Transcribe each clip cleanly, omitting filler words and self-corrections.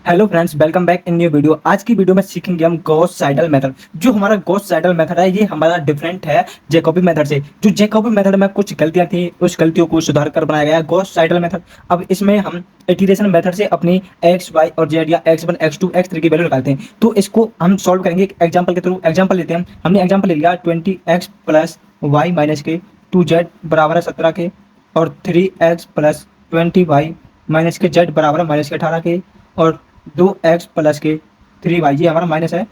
Hello friends, welcome back in new video. आज की video में सीखेंगे हम गॉस साइडल मेथड। जो हमारा गॉस साइडल मेथड है ये हमारा डिफरेंट है जैकोबी मेथड से। जो जैकोबी मेथड में कुछ गलतियां थी, उस गलतियों को सुधार कर बनाया गया है गॉस साइडल मेथड। अब इसमें हम इटरेशन मेथड से अपनी एक्स वाई और जेड या x1 x2 x3 की वैल्यू निकालते हैं। तो इसको हम सॉल्व करेंगे एक एग्जाम्पल के थ्रू। एग्जाम्पल लेते हैं, हमने एग्जाम्पल ले लिया 20x प्लस वाई माइनस के 2z बराबर है 17 के, और 3x प्लस 20y माइनस के z बराबर है माइनस के 18 के, और 2x प्लस के 3y ये हमारा माइनस है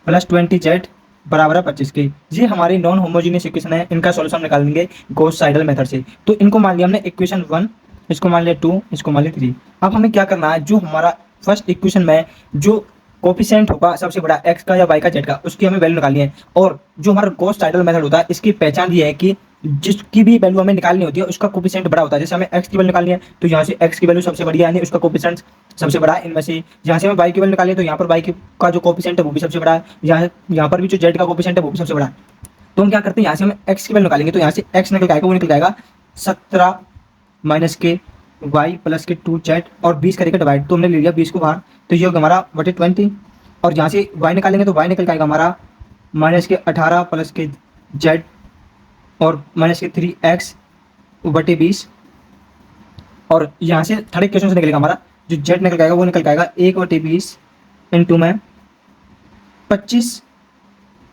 प्लस 20z बराबर है 25 के। ये हमारी नॉन होमोजीनियस इक्वेशन है। इनका सॉल्यूशन निकालेंगे गॉस साइडल मेथड से। तो इनको मान लिया हमने इक्वेशन 1, इसको मान लिया 2, इसको मान लिया 3। अब हमें क्या करना है, जो हमारा फर्स्ट इक्वेशन में जो कोफिशिएंट होगा सबसे बड़ा x का या y का z का, उसकी हमें वैल्यू निकालनी है। और जो हमारा गॉस साइडल मेथड होता है इसकी पहचान ये है कि जिसकी भी वैल्यू हमें निकालनी होती है उसका कोफिशिएंट बड़ा होता है। जैसे हमें x की वैल्यू निकालनी है तो यहाँ से x की वैल्यू सबसे बड़ी है, यानी उसका कोफिशिएंट सबसे बड़ा है इनमें से। यहाँ से हमें y की वैल्यू निकालनी है तो यहाँ पर y का जो कोफिशिएंट है वो भी सबसे बड़ा है। यहाँ पर भी जो z का कोफिशिएंट है वो भी सबसे बड़ा है। तो हम क्या करते हैं, यहाँ से हम x की वैल्यू निकालेंगे तो यहाँ से x निकल जाएगा, वो निकल जाएगा 17 माइनस के y प्लस के 2z और 20 करेगा डिवाइड, तो हमने ले लिया 20 को बाहर, तो ये होगा हमारा बटे 20। और यहाँ से y निकालेंगे तो y निकल जाएगा हमारा माइनस के 18 प्लस के z और माइनस के 3x बटे 20। और यहाँ से थर्ड इक्वेशन से निकलेगा हमारा जो z निकल जाएगा वो निकल जाएगा 1/20 इंटू में 25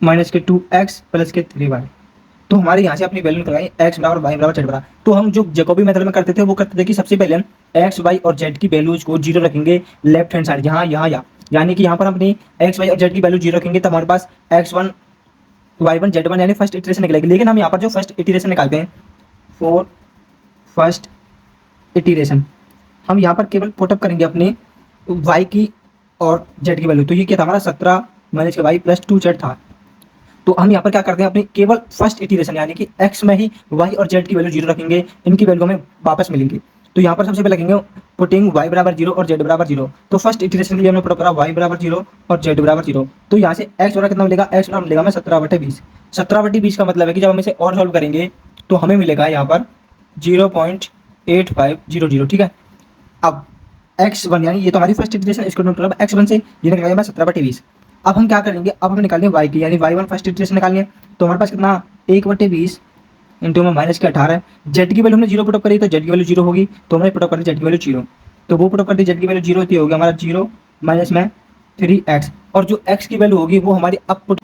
माइनस के 2x प्लस के 3y। तो हमारे यहाँ से अपनी वैल्यू निकल आई x बराबर y बराबर z बराबर। तो हम जो जैकोबी मेथड में करते थे वो करते थे कि सबसे पहले हम x y और z की वैल्यूज को जीरो रखेंगे लेफ्ट हैंड साइड, यहाँ यानी कि यहाँ पर हम अपनी x y और z की वैल्यू जीरो रखेंगे तब हमारे पास x1 y1 z1 यानी फर्स्ट इटरेशन निकलेगी। लेकिन हम यहाँ पर जो फर्स्ट इटरेशन निकालते हैं फॉर फर्स्ट इटरेशन, हम यहाँ पर केवल पुटअप करेंगे अपने y की और z की वैल्यू। तो ये क्या था हमारा 17 माइनस के y प्लस 2z था। तो हम यहाँ पर क्या करते हैं, अपनी केवल फर्स्ट इटरेशन यानी कि x में ही y और z की वैल्यू जीरो रखेंगे, इनकी वैल्यू हमें वापस मिलेंगी। तो यहाँ पर सबसे पहले लगेंगे पुटिंग y बराबर 0 और z बराबर 0। तो फर्स्ट इटरेशन के लिए हमने पुट करा y बराबर 0 और z बराबर 0। तो यहाँ से x बराबर कितना मिलेगा, x बराबर मिलेगा हमें 17/20। 17/20 का मतलब है कि जब हम इसे और सॉल्व करेंगे तो हमें मिलेगा यहाँ पर 0.8500। ठीक है। अब x1 यानी ये तो हमारी फर्स्ट इटरेशन, इसको मतलब x1 से ये निकल गया 17/20। अब हम क्या करेंगे, अब हमें निकालनी है y की, यानी y1 फर्स्ट इटरेशन निकालनी है। तो हमारे पास कितना 1/20 इंटू में माइनस के 18। जेड की वैल्यू हमने जीरो पुटअप करी तो जेड की वैल्यू जीरो होगी, तो हमने पुटअप कर दी जेड की वैल्यू जीरो। तो वो पुटअप कर दी जेड की वैल्यू जीरो होती होगी हमारा 0 माइनस में 3x। और जो x की वैल्यू होगी वो हमारी अब पुट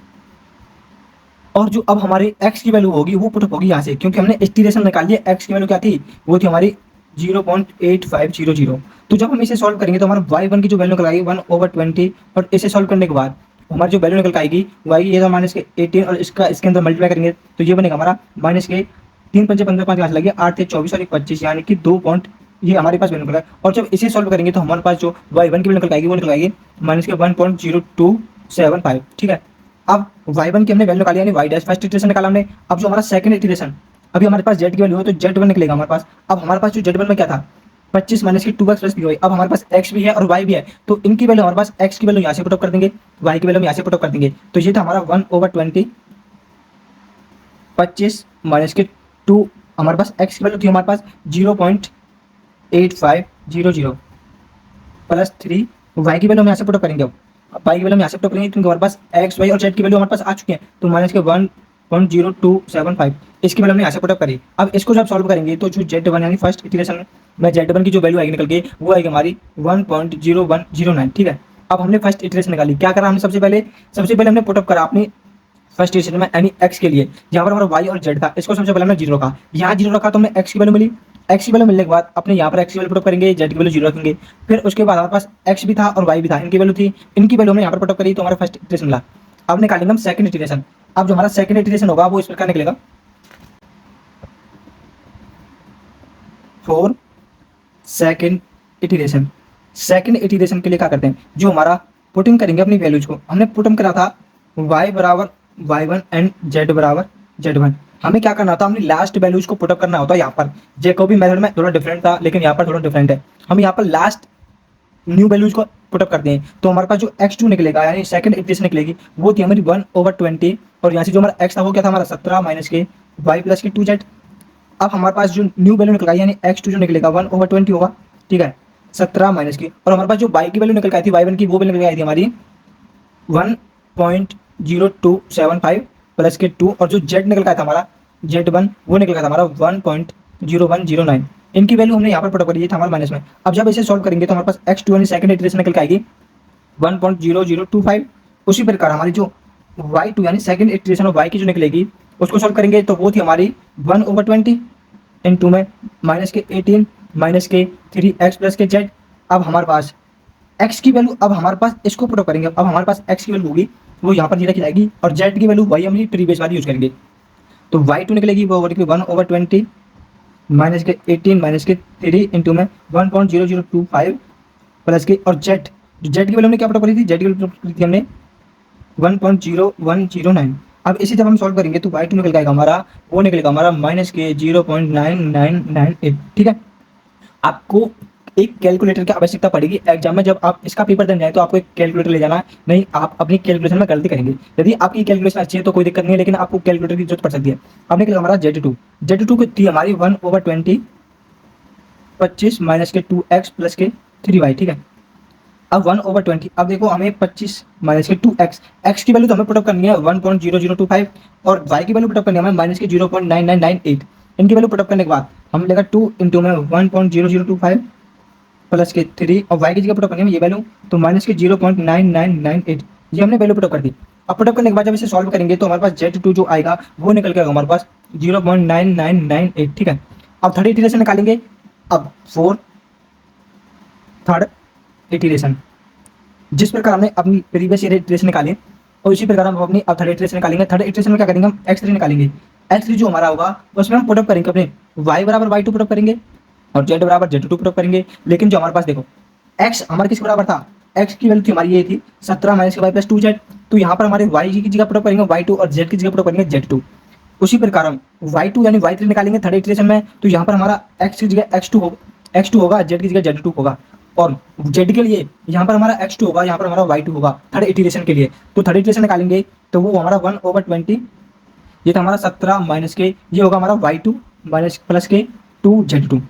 और जो अब हमारी x की वैल्यू होगी वो पुटअप होगी यहाँ से, क्योंकि हमने इटरेशन निकाली है। x की वैल्यू क्या थी, वो थी हमारी 0.8500। तो जब हम इसे सॉल्व करेंगे तो हमारा y1 की जो वैल्यू निकल आएगी 1/20। और इसे सॉल्व करने के बाद हमारी जो वैल्यू निकल आएगी y ये था माइनस के 18, और इसके अंदर मल्टीप्लाई करेंगे तो ये बनेगा हमारा माइनस के 3×5 = 15, 5 क्लास लगे 8 × 24 और 25, यानी कि 2 पॉइंट ये हमारे पास वैल्यू निकल आएगा। और जब इसे सॉल्व करेंगे तो हमारे पास जो y1 की वैल्यू निकल आएगी वो निकल आएगी माइनस के 1.0275। ठीक है। अब y1 की हमने वैल्यू निकाली, यानी y डैश फर्स्ट इटरेशन निकाला हमने। अब जो हमारा सेकंड इटरेशन, अभी हमारे पास z की वैल्यू है तो z1 निकलेगा हमारे पास। अब हमारे पास जो z1 में क्या था 25 माइनस की 2x प्लस पी। अब हमारे पास x भी है और y भी है, तो इनकी वैल्यू हमारे पास x की वैल्यू यहाँ से पुटअप कर देंगे, y की वैल्यू यहाँ से पुटअप कर देंगे। तो ये था हमारा 1/20 25 माइनस के 2। हमारे पास x की वैल्यू थी हमारे पास 0.8500 प्लस 3। y की वैल्यू हम यहाँ से पुटअप करेंगे। अब y की वैल्यू हम यहाँ से पुटअप करेंगे क्योंकि हमारे पास x y और z की वैल्यू हमारे पास आ चुकी है। तो माइनस के 1.0275 इसकी वैल्यू हमने यहाँ से पुटअप करी। अब इसको जब सॉल्व करेंगे तो जो z1 यानी फर्स्ट इटरेशन में z1 की जो वैल्यू आएगी निकल के वो आएगी हमारी 1.0109। ठीक है। अब हमने फर्स्ट इटरेशन निकाली, क्या करा हमने सबसे पहले हमने पुटअप करा अपनी फर्स्ट इटरेशन में यानी x के लिए, जहाँ पर हमारा y और z था इसको सबसे पहले हमने जीरो रखा। यहाँ जीरो रखा तो हमें x की वैल्यू मिली। x की वैल्यू मिलने के बाद अपने यहाँ पर x की वैल्यू पुटअप करेंगे, z की वैल्यू जीरो रखेंगे। फिर उसके बाद हमारे पास x भी था और y भी था, इनकी वैल्यू थी, इनकी वैल्यू हमने यहाँ पर पुटअप करी तो हमारा फर्स्ट इटरेशन मिला। अब निकालेंगे हम सेकंड इटरेशन। अब जो हमारा सेकंड इटरेशन होगा वो इस प्रकार निकलेगा for second iteration. Second iteration के लिए क्या करते हैं, जो हमारा पुटिंग करेंगे अपनी वैल्यूज को, हमने पुटिंग करा था y बराबर y1 एंड z बराबर z1। हमें क्या करना था, हमने लास्ट वैल्यूज को पुटअप करना होता है। यहाँ पर जैकोबी मेथड में थोड़ा डिफरेंट था, लेकिन यहाँ पर थोड़ा डिफरेंट है। हम यहाँ पर लास्ट न्यू वैल्यूज को पुटअप करते हैं तो हमारे पास जो x2 निकलेगा यानी सेकंड इटरेशन निकलेगी वो थी हमारी 1/20। और यहाँ से जो हमारा x था वो क्या था हमारा 17 माइनस के y प्लस के 2z। अब हमारे पास जो न्यू वैल्यू निकलेगा यानी x2 जो निकलेगा 1/20 होगा। ठीक है। 17 माइनस की, और हमारे पास जो y की वैल्यू निकल के आई थी y1 की, वो वैल्यू निकल के आई थी हमारी 1.0275 प्लस के 2, और जो z निकल का था हमारा z1 वो निकल का था हमारा 1.0109। इनकी वैल्यू हमने यहाँ पर पुट करी, ये था हमारा माइनस में। अब जब इसे सॉल्व करेंगे तो हमारे पास x2 यानी सेकंड इटरेशन निकल के आएगी 1.0025। उसी प्रकार हमारी जो y2 यानी सेकंड इटरेशन ऑफ y की जो निकलेगी उसको सॉल्व करेंगे तो वो थी हमारी 1/20 इंटू में माइनस के 18 माइनस के 3x प्लस के z। अब हमारे पास x की वैल्यू, अब हमारे पास इसको पुट करेंगे, अब हमारे पास x की वैल्यू होगी वो यहाँ पर रखी जाएगी, और z की वैल्यू वही हम प्रीवियस वाली यूज करेंगे। तो y2 निकलेगी वो 1/20 माइनस के 18 माइनस के 3 इंटू में 1.0025 प्लस के, और z की वैल्यू हमने क्या पुट करी थी, z की वैल्यू पुट करी थी हमने 1.0109। अब इसे जब हम सॉल्व करेंगे तो y2 निकल जाएगा हमारा, वो निकलेगा हमारा माइनस के 0.9998। ठीक है, आपको एक कैलकुलेटर की आवश्यकता पड़ेगी एग्जाम में, जब आप इसका पेपर देने जाए तो आपको एक कैलकुलेटर ले जाना, नहीं आप अपनी कैलकुलेशन में गलती करेंगे। यदि आपकी कैलकुलेशन अच्छी है तो कोई दिक्कत नहीं है, लेकिन आपको कैलकुलेटर की जरूरत पड़ सकती है। अब निकला हमारा Z2 की थी हमारी 1/20 25 माइनस के 2x प्लस के 3y। ठीक है, अब 1/20, अब देखो हमें 25 माइनस के 2x, x की वैल्यू तो हमें पुटअप करनी है 1.0025, और y की वैल्यू पुटअप करनी है हमें माइनस के 0.9998। इनकी वैल्यू पुटअप करने के बाद हम लेगा 2 इंटू में 1.0025 प्लस के 3, और y की जगह पुटअप करनी है ये वैल्यू, तो माइनस के 0.9998। ये हमने वैल्यू पुटअप कर दी। अब पुटअप करने के बाद जब इसे सॉल्व करेंगे तो हमारे पास Z2 जो आएगा वो निकल के आएगा हमारे पास 0.9998। ठीक है, अब थर्ड इटरेशन निकालेंगे। अब फोर्थ थर्ड इटरेशन, जिस प्रकार हमने अपनी प्रीवियस ईयर इटरेशन निकाली और इसी प्रकार हम अपनी अब थर्ड इटरेशन निकालेंगे। थर्ड इटरेशन में क्या करेंगे, हम x3 निकालेंगे। x3 जो हमारा होगा उसमें हम पुटअप करेंगे अपने y बराबर y2 पुटअप करेंगे और z बराबर z2 पुटअप करेंगे। लेकिन जो हमारे पास देखो x हमारे किस बराबर था, x की वैल्यू थी हमारी ये थी 17 माइनस के y प्लस 2z, तो यहाँ पर हमारे y की जगह पुटअप करेंगे y2 और z की जगह पुटअप करेंगे z2। उसी प्रकार हम y2 यानी y3 निकालेंगे थर्ड इटरेशन में, तो यहाँ पर हमारा x की जगह x2 होगा, z की जगह z2 होगा, और z के लिए यहाँ पर हमारा x2 होगा, यहाँ पर हमारा y2 होगा थर्ड इटरेशन के लिए। तो थर्ड इटरेशन निकालेंगे तो वो हमारा 1/20, ये था हमारा 17 माइनस के, ये होगा हमारा y2 माइनस प्लस के 2z2।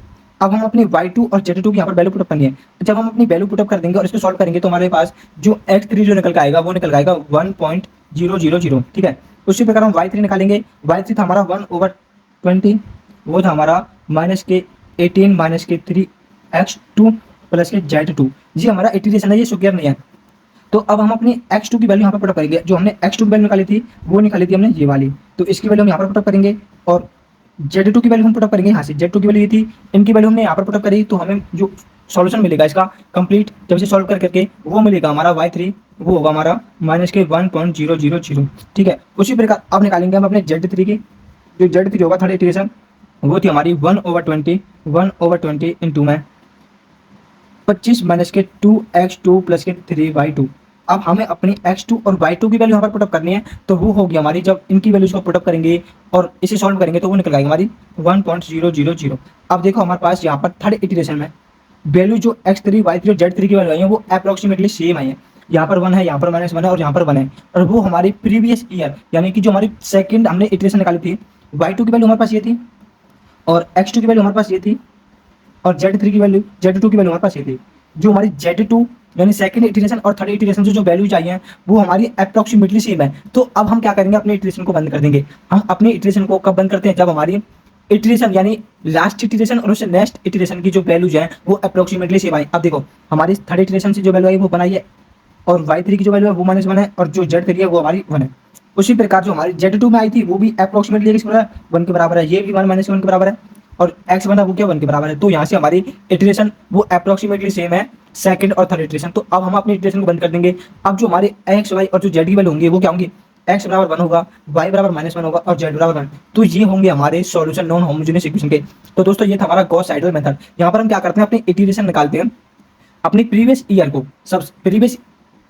अब हम अपनी y2 और z2 की यहाँ पर वैल्यू पुटअप करनी है। जब हम अपनी वैल्यू पुटअप कर देंगे और इसको सॉल्व करेंगे तो हमारे पास जो x3 जो निकल के आएगा वो निकल आएगा 1.000। ठीक है, उसी प्रकार हम y3 निकालेंगे। y3 था हमारा 1/20, वो था हमारा माइनस के 18 माइनस के 3x2 प्लस के z2। ये हमारा इटरेशन है, ये स्क्वायर नहीं है। तो अब हम अपनी x2 की वैल्यू यहाँ पर पुटअप करेंगे। जो हमने x2 की वैल्यू निकाली थी वो निकाली थी हमने ये वाली, तो इसकी वैल्यू हम यहाँ पर पुटअप करेंगे, और z2 की वैल्यू हम पुटअप करेंगे यहाँ से। z2 की वैल्यू ये थी, इनकी वैल्यू हमने यहाँ पर पुटअप करी, तो हमें जो सॉल्यूशन मिलेगा इसका कंप्लीट जब इसे सॉल्व करके वो मिलेगा हमारा y3, वो होगा हमारा माइनस के 1.000। ठीक है, उसी प्रकार अब निकालेंगे हम अपने z3 की। जो z3 होगा थर्ड इटरेशन वो थी हमारी 1/20 इंटू में 25 माइनस के 2x2 प्लस के 3y2। अब हमें अपनी x2 और y2 की वैल्यू यहाँ पर पुटअप करनी है, तो वो होगी हमारी, जब इनकी वैल्यूज को पुटअप करेंगे और इसे सॉल्व करेंगे तो वो निकल आएगी हमारी 1.000। अब देखो हमारे पास यहाँ पर थर्ड इटरेशन में वैल्यू जो x3 y3 और z3 की वैल्यू आई है वो अप्रोक्सीमेटली सेम आई है। यहाँ पर 1 है, यहाँ पर -1 है और यहाँ पर 1 है, और वो हमारी प्रीवियस ईयर यानी कि जो हमारी सेकेंड हमने इटरेशन निकाली थी, y2 की वैल्यू हमारे पास ये थी और x2 की वैल्यू हमारे पास ये थी, और Z2 की वैल्यू हमारे पास ये थी। जो हमारी Z2 यानी सेकंड इटरेशन और थर्ड इटरेशन से जो वैल्यू चाहिए हैं वो हमारी अप्रोक्सीमेटली सेम है। तो अब हम क्या करेंगे, अपने इटरेशन को बंद कर देंगे। हम अपने इटरेशन को कब बंद करते हैं, जब हमारी इटरेशन यानी लास्ट इटरेशन और उससे नेक्स्ट इटरेशन की जो वैल्यूज हैं वो अप्रोक्सीमेटली सेम आई। अब देखो हमारी थर्ड इटरेशन से जो वैल्यू आई वो बनाई है, और y3 की जो वैल्यू है वो -1 है, और जो z3 है वो हमारी 1 है। उसी प्रकार जो हमारी Z2 में आई थी वो भी अप्रोक्सीमेटली 1 के बराबर है, ये भी 1 -1 के बराबर है, और x बना वो क्या 1 के बराबर है। तो यहाँ से हमारी इटरेशन वो अप्रोक्सीमेटली सेम है सेकंड और थर्ड इटरेशन। तो अब हम अपनी इटरेशन को बंद कर देंगे। अब जो हमारे x y और जो z की वैल्यू होंगी वो क्या होंगी, x बराबर 1 होगा, y बराबर -1 होगा और z बराबर 1। तो ये होंगे हमारे सॉल्यूशन नॉन होमोजेनियस इक्वेशन के। तो दोस्तों ये था हमारा गॉस साइडल मेथड। यहाँ पर हम क्या करते हैं, अपनी इटरेशन निकालते हैं, अपनी प्रीवियस ईयर को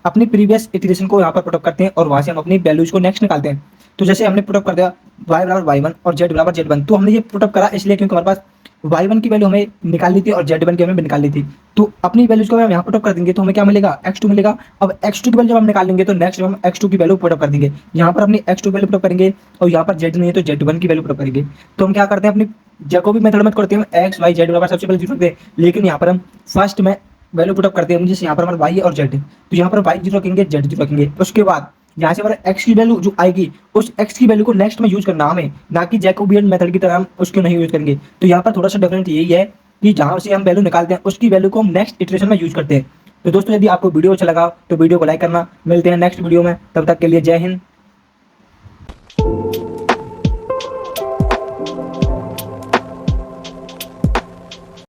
अपनी प्रीवियस इटरेशन को यहाँ पर पुटअप करते हैं और वहाँ से हम अपनी वैल्यूज को नेक्स्ट निकालते हैं। तो जैसे हमने पुटअप कर दिया y बराबर y1 और z बराबर z1, तो हमने ये पुटअप करा इसलिए क्योंकि हमारे पास y1 की वैल्यू हमें निकालनी थी और z1 की हमें निकालनी थी। तो अपनी वैल्यूज को हम यहाँ पुट अप कर देंगे तो हमें क्या मिलेगा, x2 मिलेगा। अब x2 की वैल्यू जब हम निकालेंगे तो नेक्स्ट हम x2 की वैल्यू पुट अप कर देंगे। यहाँ पर अपनी x2 वैल्यू पुट अप करेंगे और यहाँ पर z नहीं है तो z1 की वैल्यू पुट अप करेंगे। तो हम क्या करते हैं, अपनी जैकोबी मेथड में करते हैं x y z बराबर सबसे पहले जीरो रखते हैं, लेकिन यहाँ पर हम फर्स्ट में वैल्यू पुट अप करते हैं, जैसे यहाँ पर हमारा y और z है तो यहाँ पर y जीरो रखेंगे, z जीरो रखेंगे। उसके बाद यहाँ से हमारा x की वैल्यू जो आएगी उस x की वैल्यू को नेक्स्ट में यूज करना हमें, ना कि जैकोबियन मेथड की तरह हम उसको नहीं यूज करेंगे। तो यहाँ पर थोड़ा सा डिफरेंट यही है कि जहाँ से हम वैल्यू निकालते हैं उसकी वैल्यू को हम नेक्स्ट इटरेशन में यूज करते हैं। तो दोस्तों यदि आपको वीडियो अच्छा लगा तो वीडियो को लाइक करना। मिलते हैं नेक्स्ट वीडियो में, तब तक के लिए जय हिंद।